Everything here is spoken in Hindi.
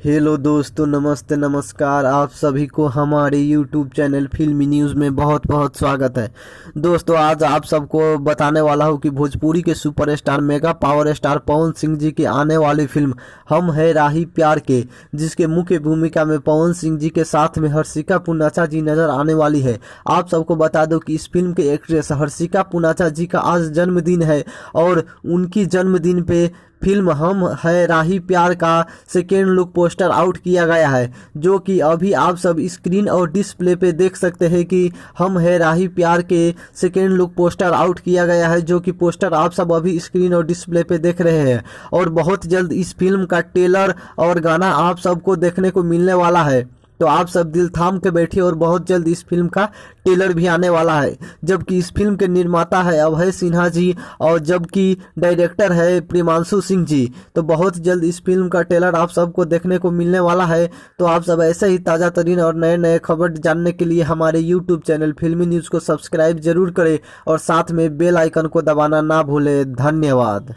हेलो दोस्तों, नमस्ते नमस्कार। आप सभी को हमारे यूट्यूब चैनल फिल्मी न्यूज़ में बहुत बहुत स्वागत है। दोस्तों, आज आप सबको बताने वाला हूँ कि भोजपुरी के superstar mega power star Pawan Singh ji की आने वाली फिल्म हम है राही प्यार के, जिसके मुख्य भूमिका में पवन सिंह जी के साथ में हर्षिका पूनाचा जी नजर आने वाली है। आप सबको बता दो कि इस फिल्म के एक्ट्रेस हर्षिका पूनाचा जी का आज जन्मदिन है और उनकी जन्मदिन पे फिल्म हम है राही प्यार का सेकेंड लुक पोस्टर आउट किया गया है, जो कि अभी आप सब स्क्रीन और डिस्प्ले पे देख सकते हैं कि हम है राही प्यार के सेकेंड लुक पोस्टर आउट किया गया है, जो कि पोस्टर आप सब अभी स्क्रीन और डिस्प्ले पे देख रहे हैं। और बहुत जल्द इस फिल्म का ट्रेलर और गाना आप सबको देखने को मिलने वाला है, तो आप सब दिल थाम के बैठिए। और बहुत जल्द इस फिल्म का ट्रेलर भी आने वाला है, जबकि इस फिल्म के निर्माता है अभय सिन्हा जी और जबकि डायरेक्टर है प्रियांशु सिंह जी। तो बहुत जल्द इस फिल्म का ट्रेलर आप सबको देखने को मिलने वाला है। तो आप सब ऐसे ही ताज़ा तरीन और नए नए खबर जानने के लिए हमारे यूट्यूब चैनल फिल्मी न्यूज़ को सब्सक्राइब जरूर करें और साथ में बेल आइकन को दबाना ना भूलें। धन्यवाद।